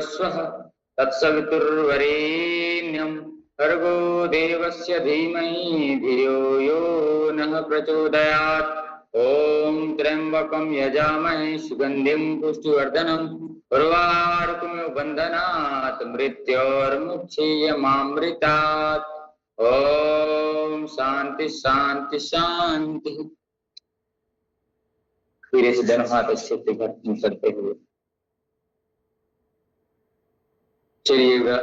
भूर्भुवस्वः तत्सवितुर्वरेण्यं भर्गो देवस्य धीमहि धियो यो नः प्रचोदयात्। ओम त्र्यंबकं यजामहे सुगंधिं पुष्टिवर्धनम् उर्वारुकमिव बन्धनात् मृत्योर्मुक्षीयमामृतात्। ओम शांति शांति शांति। धीरे से दोनों हाथ अच्छे से करते हुए चलिएगा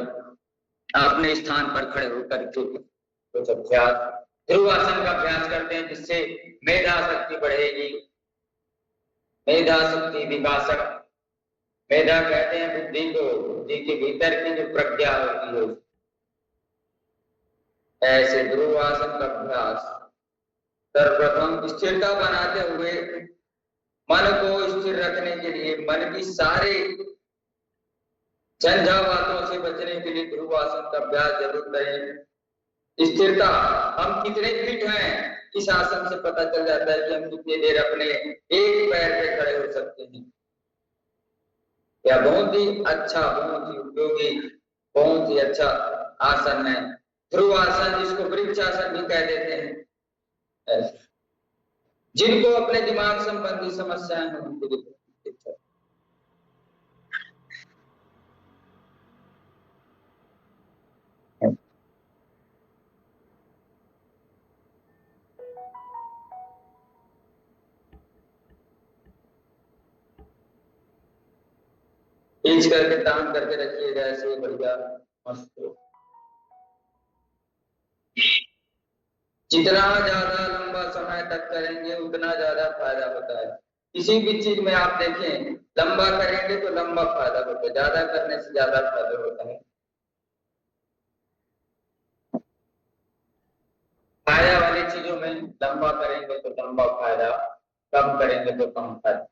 अपने स्थान पर खड़े होकर के कुछ अभ्यास ध्रुवासन का अभ्यास करते हैं, जिससे मेधा शक्ति बढ़ेगी। मेधा शक्ति विकासक, मेधा कहते हैं बुद्धि को, बुद्धि के भीतर की जो प्रज्ञा होती है। ऐसे ध्रुवासन का अभ्यास सर्वप्रथम स्थिरता बनाते हुए मन को स्थिर रखने के लिए, मन की सारे झंझावातों से बचने के लिए ध्रुवासन का अभ्यास जरूर करें। स्थिरता, हम कितने फिट हैं इस आसन से पता चल जाता है कि हम कितनी देर अपने एक पैर पे खड़े हो सकते हैं। यह बहुत ही अच्छा, बहुत ही उपयोगी, बहुत ही अच्छा आसन है ध्रुवासन, जिसको वृक्षासन भी कह देते हैं। जिनको अपने दिमाग संबंधी समस्याएं हैं उनके लिए खींच करके तान करके रखिएगा, ऐसे बढ़िया मस्त। जितना ज्यादा लंबा समय तक करेंगे उतना ज्यादा फायदा होता है। किसी भी चीज में आप देखें, लंबा करेंगे तो लंबा फायदा होता है, ज्यादा करने से ज्यादा फायदा होता है। फायदा वाली चीजों में लंबा करेंगे तो लंबा फायदा, कम करेंगे तो कम फायदा।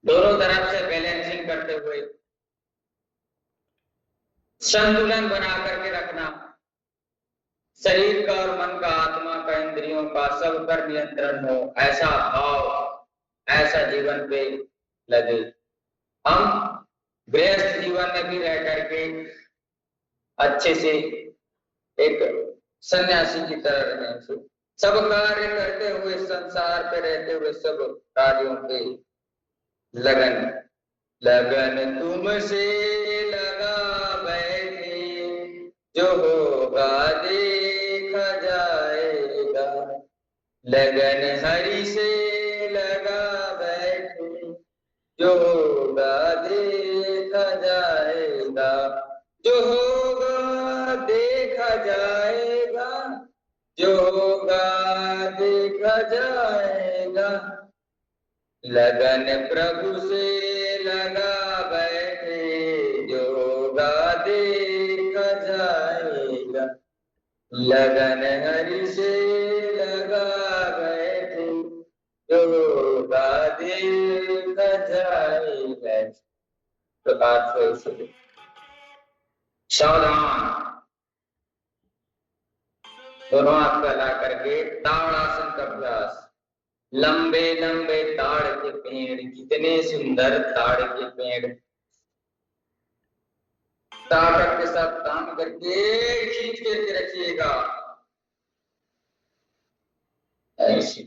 दोनों तरफ से बैलेंसिंग करते हुए संतुलन बना करके रखना, शरीर का और मन का, आत्मा का, इंद्रियों का, सब पर नियंत्रण हो, ऐसा भाव, ऐसा जीवन पे लगे। हम गृहस्थ जीवन में भी रह करके अच्छे से एक सन्यासी की तरह रहें, सब कार्य करते हुए, संसार पे रहते हुए सब कार्यों पे लगन, लगन तुमसे लगा बैठे, जो होगा देखा जाएगा। लगन हरि से लगा बैठे, जो होगा देखा जाएगा। जो होगा देखा जाएगा, जो होगा देखा जाएगा। लगन प्रभु से लगा बैठे, जो होगा देखा जाएगा। लगन हरि से लगा बैठे, जो होगा देखा जाएगा। प्रकार से सावधान, दोनों हाथ फैला करके ताड़ासन का अभ्यास। लंबे लंबे ताड़ के पेड़, कितने सुंदर ताड़ के पेड़, ताकत के साथ काम करके खींच करके रखिएगा। ऐसे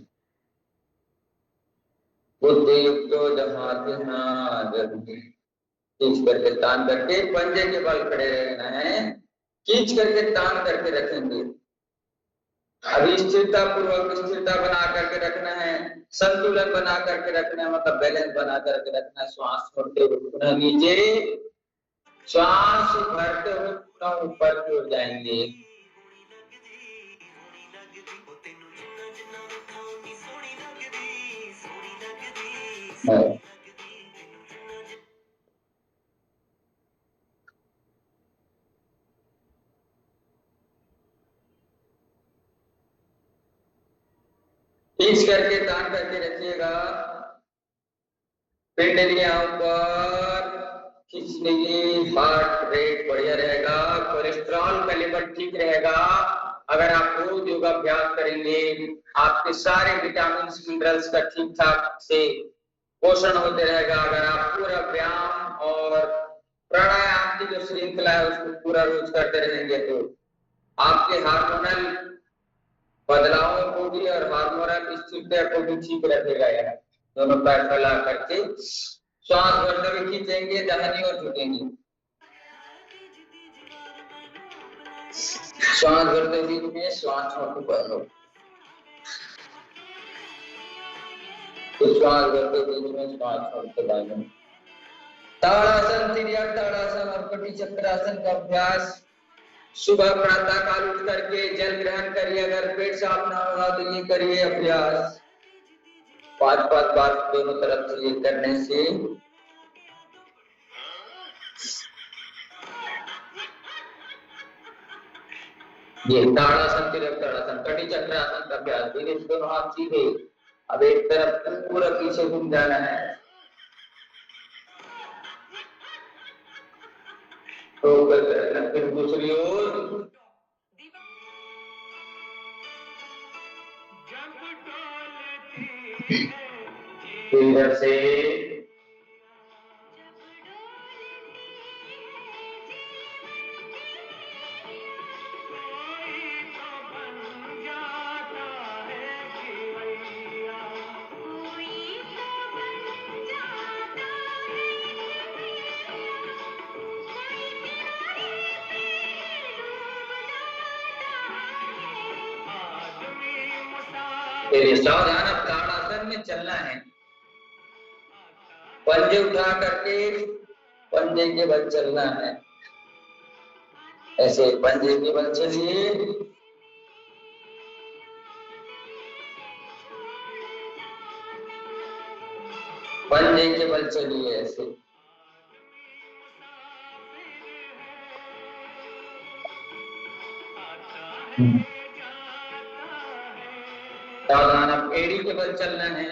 बुद्धि युक्तो जहाते खींच करके तान करके, पंजे के बल खड़े रहना है, खींच करके तान करके रखेंगे। अभी स्थिरता पूर्वक स्थिरता बना करके रखना है, संतुलन बना करके रखना है, मतलब बैलेंस बना करके रखना है। श्वास छोड़ते हुए पुनः नीचे, श्वास भरते हुए पुनः ऊपर की ओर जाएंगे। खींच करके तान करके रखिएगा। पिंडलियां ऊपर खींचने की, हार्ट रेट बढ़िया रहेगा, कोलेस्ट्रॉल का लेवल ठीक रहेगा। अगर आप रोज योगाभ्यास करेंगे, आपके सारे विटामिन मिनरल्स का ठीक ठाक से पोषण होते रहेगा। अगर आप पूरा व्यायाम और प्राणायाम की जो श्रृंखला है उसको पूरा रोज करते रहेंगे तो आपके हार्मोनल बदलावों को भी और हार्मोनल स्थिरता को भी ठीक रखेगा। यह दोनों पैर फैला करके श्वास भरते हुए खींचेंगे, दाहिनी ओर झुकेंगे, श्वास भरते बीच में, श्वास छोड़ते पहलो, श्वास भरते बीच में, श्वास छोड़ते दाहिनी। ताड़ासन, तिर्यक ताड़ासन और कटी चक्रासन का अभ्यास सुबह प्रातः काल उठ करके जल ग्रहण करिए। अगर पेट साफ ना होगा तो ये करिए अभ्यास 5-5 बार दोनों तरफ से ये करने से ये ताड़ासन, तिर्यक ताड़ासन, कटी चक्रासन का अभ्यास। धीरे से दोनों हाथ सीधे, अब एक तरफ पूरा पीछे घूम जाना है, तो फिर दूसरी ओर इधर से सावधान, अब ताड़ासन में चलना है। पंजे उठा करके पंजे के बल चलना है, ऐसे पंजे के बल चलिए, पंजे के बल चलिए ऐसे। सावधान, अब एड़ी के बल चलना है,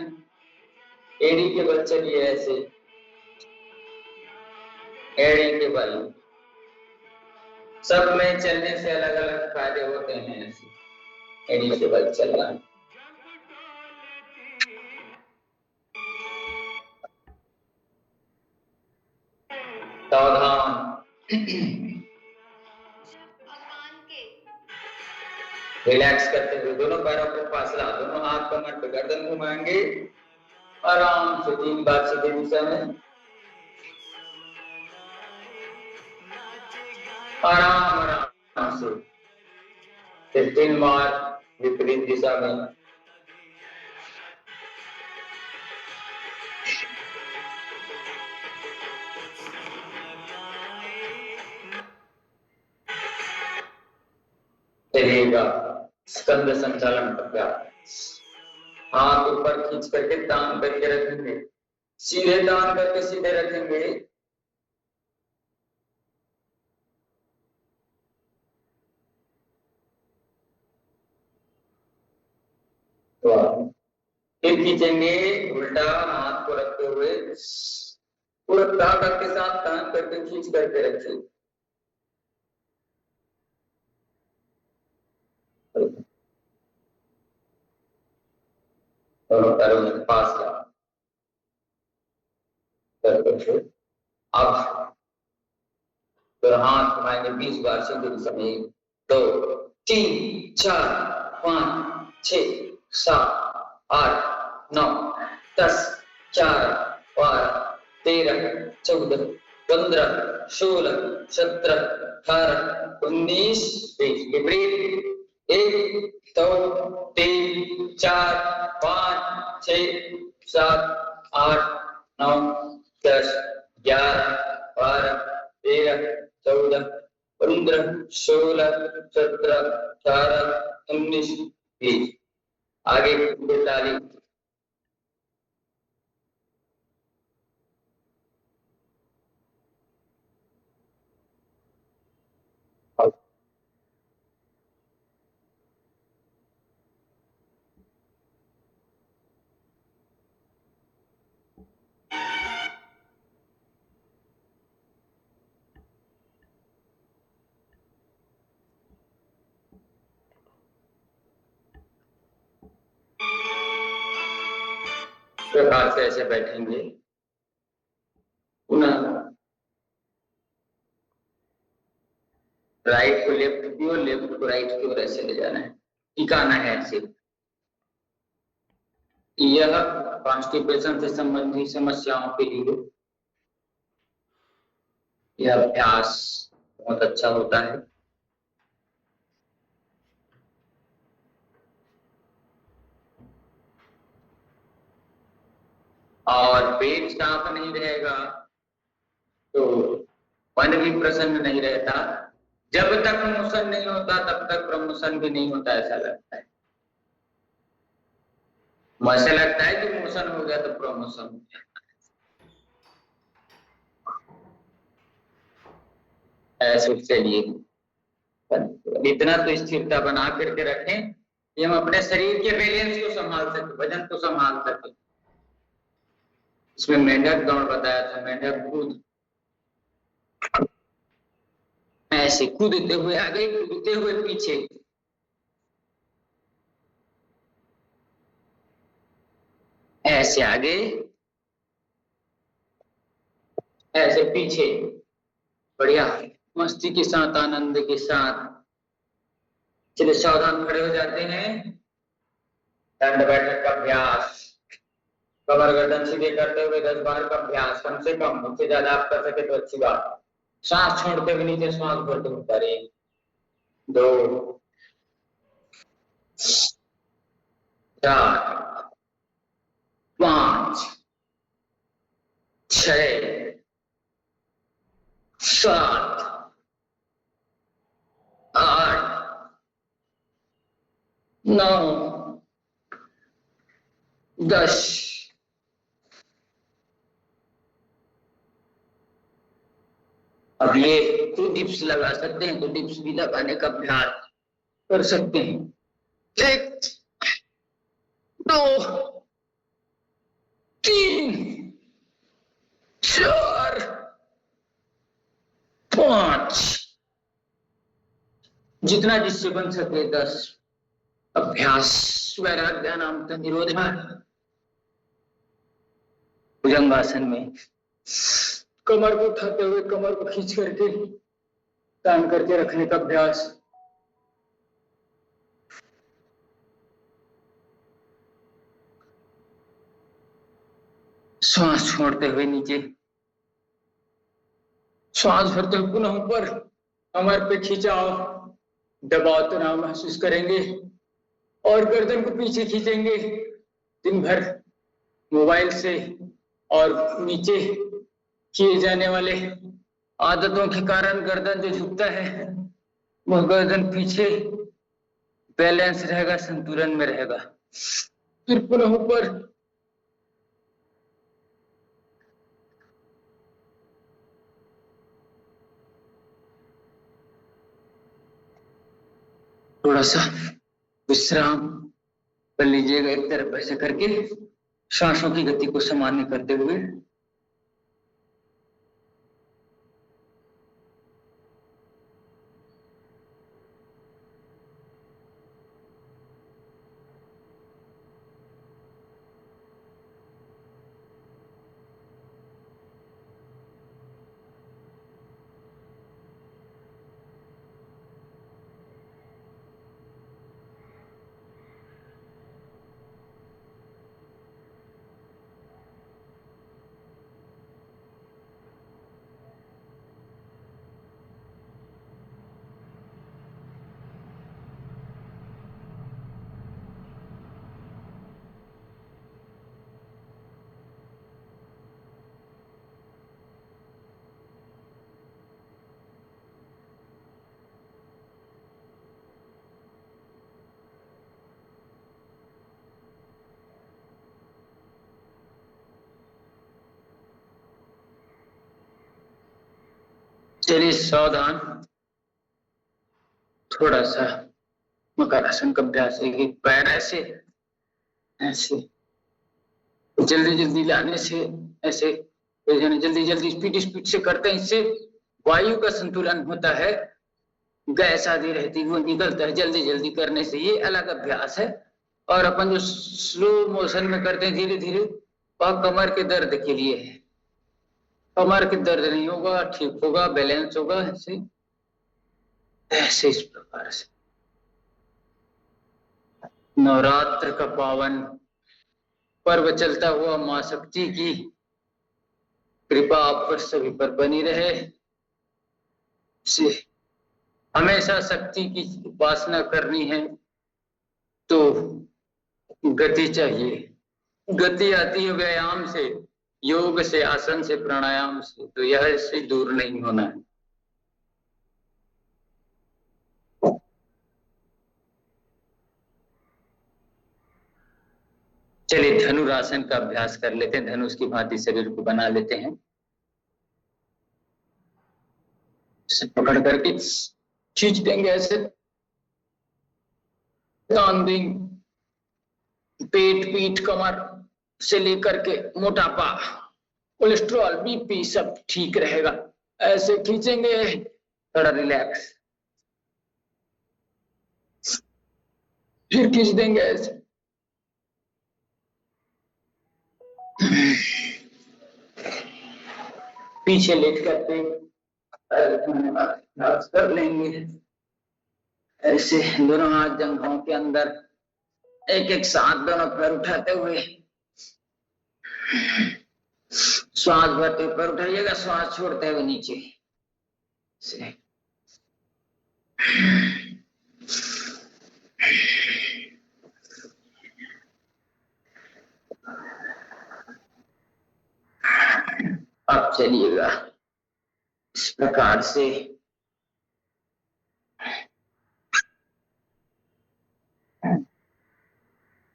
एड़ी के बल चलिए ऐसे, एड़ी के बल। सब में चलने से अलग अलग फायदे होते हैं, ऐसे एड़ी के बल चलना। सावधान, रिलैक्स करते हुए दोनों पैरों को फासला, दोनों हाथ कमर पे, गर्दन घुमाएंगे आराम से 3 बार सीधे दिशा में, आराम आराम से, फिर 3 बार विपरीत दिशा में। चलिएगा स्कंद संचालन अभ्यास। हाथ ऊपर खींच करके तान करके रखेंगे, सीधे तान करके सीधे रखेंगे, तो फिर खींचेंगे उल्टा, हाथ को रखते हुए पूरा ताकत के साथ तान करके खींच करके रखिए। दोनों पैरों में पास ला करके अब फिर हाथ घुमाएंगे 20 बार सीधे दिशा में, 1 2 3 4 5 6 7 8 9 10 11 12 13 14 15 16 17 18 19 20। विपरीत 1 2 3 4 5 6 7 8 9 10 11 12 13 14 15 16 17 18 19 20। आगे 45। प्रकार से ऐसे बैठेंगे, पुनः की ओर, लेफ्ट को राइट की ओर ऐसे ले जाना है, टिकाना है ऐसे। यह कॉन्स्टिपेशन से संबंधित समस्याओं के लिए यह अभ्यास बहुत अच्छा होता है। और पेट साफ नहीं रहेगा तो मन भी प्रसन्न नहीं रहता। जब तक मोशन नहीं होता तब तक प्रमोशन भी नहीं होता, ऐसा लगता है। ऐसा लगता है कि मोशन हो गया तो प्रमोशन हो गया। ऐसे चलिए, इतना तो स्थिरता बना करके रखें कि हम अपने शरीर के बैलेंस को संभाल सके, वजन को संभाल सके। इसमें मेंढक दौड़ बताया था, मेंढक कूद ऐसे कूदते हुए आगे, कूदते हुए पीछे, ऐसे आगे ऐसे पीछे, बढ़िया मस्ती के साथ, आनंद के साथ। चलिए सावधान खड़े हो जाते हैं। दंड बैठक का अभ्यास, कमर गर्दन सीधे करते हुए 10 बार का अभ्यास, कम से कम। उससे ज्यादा आप कर सके तो अच्छी बात। सांस छोड़ते हुए नीचे, श्वास भरते हुए ऊपर। 1 2 4 5 6 7 8 9 10। अब ये तो डिप्स लगा सकते हैं, तो डिप्स भी लगाने का अभ्यास कर सकते हैं। 1 2 3 4 5, जितना जिससे बन सके 10 अभ्यास। वैराग्यानाम निरोधा, भुजंगासन में कमर को उठाते हुए कमर को खींच करके तान करके रखने का अभ्यास। श्वास छोड़ते हुए नीचे, श्वास भरते हुए पुनः ऊपर, कमर पे खिंचाव, दबाव तनाव महसूस करेंगे और गर्दन को पीछे खींचेंगे। दिन भर मोबाइल से और नीचे किए जाने वाले आदतों के कारण गर्दन जो झुकता है, वह गर्दन पीछे बैलेंस रहेगा, संतुलन में रहेगा। फिर पुनः ऊपर, थोड़ा सा विश्राम कर लीजिएगा एक तरफ ऐसे करके, सांसों की गति को सामान्य करते हुए। चलिए सावधान, थोड़ा सा मकरासन का अभ्यास है। एक पैर ऐसे ऐसे जल्दी जल्दी लाने से, ऐसे जल्दी जल्दी स्पीड से करते हैं। इससे वायु का संतुलन होता है, गैस आदि रहती वो निकलता है जल्दी जल्दी करने से। ये अलग अभ्यास है। और अपन जो स्लो मोशन में करते हैं धीरे धीरे, वह कमर के दर्द के लिए है। कमर के दर्द नहीं होगा, ठीक होगा, बैलेंस होगा। ऐसे ऐसे इस प्रकार से नवरात्र का पावन पर्व चलता हुआ मां शक्ति की कृपा आप पर सभी पर बनी रहे। हमेशा शक्ति की उपासना करनी है तो गति चाहिए। गति आती है व्यायाम से, योग से, आसन से, प्राणायाम से, तो यह इससे दूर नहीं होना है। चलिए धनुरासन का अभ्यास कर लेते हैं। धनुष की भांति शरीर को बना लेते हैं। इसे पकड़ करके खींच देंगे, ऐसे तान देंगे। पेट, पीठ, कमर से लेकर के मोटापा, कोलेस्ट्रॉल, बीपी सब ठीक रहेगा। ऐसे खींचेंगे, थोड़ा रिलैक्स, फिर खींच देंगे ऐसे। पीछे लेट करके कर लेंगे ऐसे, दोनों हाथ जंघों के अंदर, एक एक साथ दोनों पैर उठाते हुए श्वास भरते पैर उठाइएगा, श्वास छोड़ते हुए नीचे से। अब चलिएगा इस प्रकार से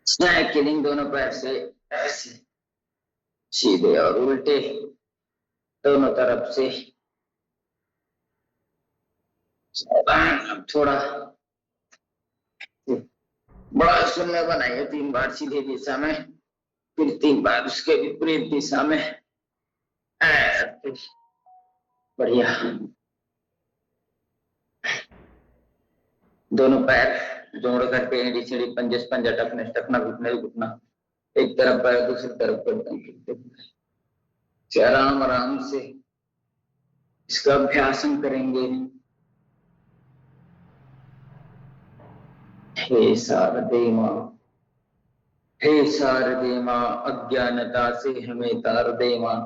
स्नैक किलिंग, दोनों पैर से ऐसे सीधे और उल्टे दोनों तरफ से। अब थोड़ा बड़ा शून्य बनाइए, 3 बार सीधे दिशा में, फिर 3 बार उसके विपरीत दिशा में। बढ़िया। दोनों पैर जोड़ करके एड़ी सीढ़ी, पंजे पंजा, टखने टखना, घुटने घुटना, एक तरफ पैर दूसरी तरफ करते आराम आराम से इसका अभ्यास करेंगे। हे शारदे मां, हे शारदे मां, अज्ञानता से हमें तार दे मां।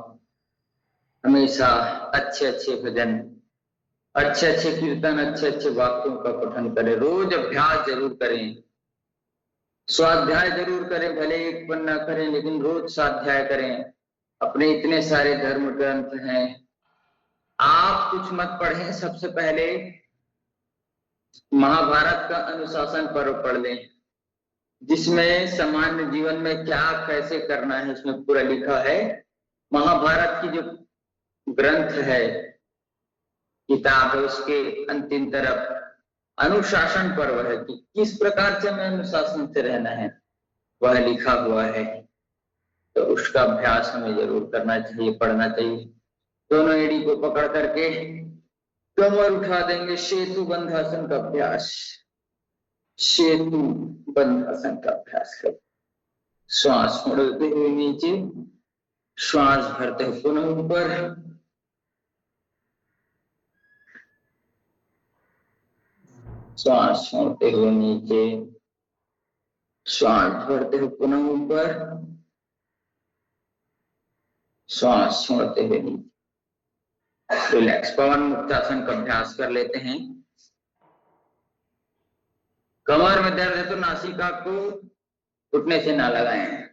हमेशा अच्छे अच्छे भजन, अच्छे अच्छे कीर्तन, अच्छे अच्छे वाक्यों का पठन करें। रोज अभ्यास जरूर करें, स्वाध्याय जरूर करें, भले एक पन्ना करें लेकिन रोज स्वाध्याय करें। अपने इतने सारे धर्म ग्रंथ हैं, आप कुछ मत पढ़ें, सबसे पहले महाभारत का अनुशासन पर्व पढ़ लें, जिसमें सामान्य जीवन में क्या कैसे करना है उसमें पूरा लिखा है। महाभारत की जो ग्रंथ है, किताब है, उसके अंतिम तरफ अनुशासन पर्व है कि किस प्रकार से हमें अनुशासन से रहना है, वह लिखा हुआ है। तो उसका अभ्यास हमें जरूर करना चाहिए, पढ़ना चाहिए। दोनों एड़ी को पकड़ करके कमर उठा देंगे, सेतु बंधासन का अभ्यास, सेतु बंधासन का अभ्यास कर। श्वास छोड़ते हुए नीचे, श्वास भरते हुए पुनः ऊपर, श्वास छोड़ते हुए नीचे, श्वास भरते हुए पुनः ऊपर, श्वास छोड़ते हुए नीचे। रिलैक्स। पवन मुक्तासन का अभ्यास कर लेते हैं। कमर में दर्द है तो नासिका को घुटने से ना लगाएं।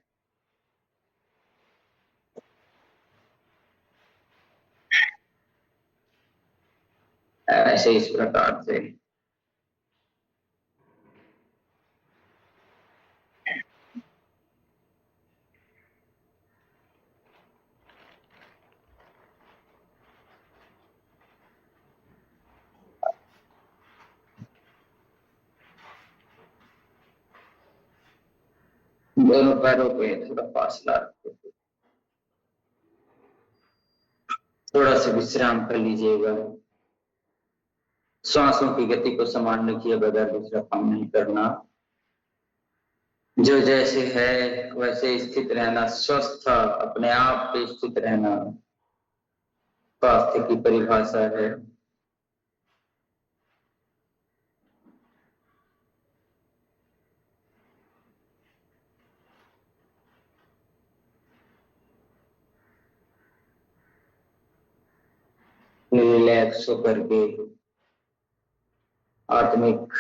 ऐसे इस प्रकार से दोनों पैरों पे थोड़ा फासला रखते, थोड़ा सा विश्राम कर लीजिएगा। श्वासों की गति को समान रखिए, बगैर दूसरा काम नहीं करना। जो जैसे है वैसे स्थित रहना, स्वस्थ अपने आप पे स्थित रहना स्वास्थ्य की परिभाषा है। रिलैक्स होकर के आत्मिक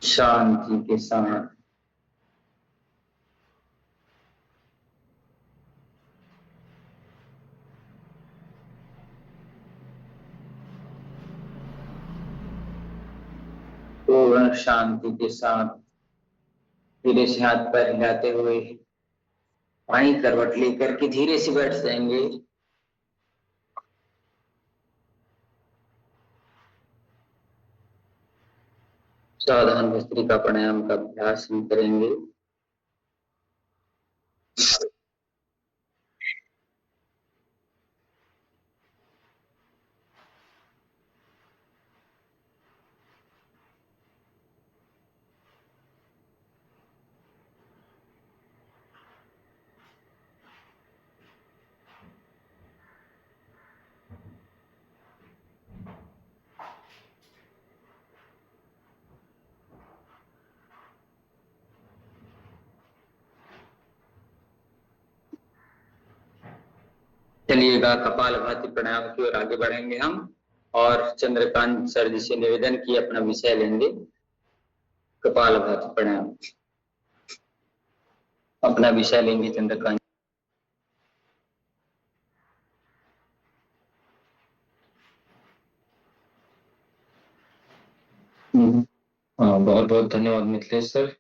शांति के साथ पूर्ण शांति के साथ धीरे से हाथ पैर हिलाते हुए बाईं करवट लेकर के धीरे से बैठ जाएंगे। सावधान भस्त्रिका प्राणायाम का अभ्यास हम करेंगे। चलिएगा, कपालभाति प्राणायाम की ओर आगे बढ़ेंगे हम और चंद्रकांत सर जी से निवेदन की अपना विषय लेंगे। कपालभाति प्राणायाम अपना विषय लेंगे चंद्रकांत। बहुत बहुत धन्यवाद मिथिलेश सर।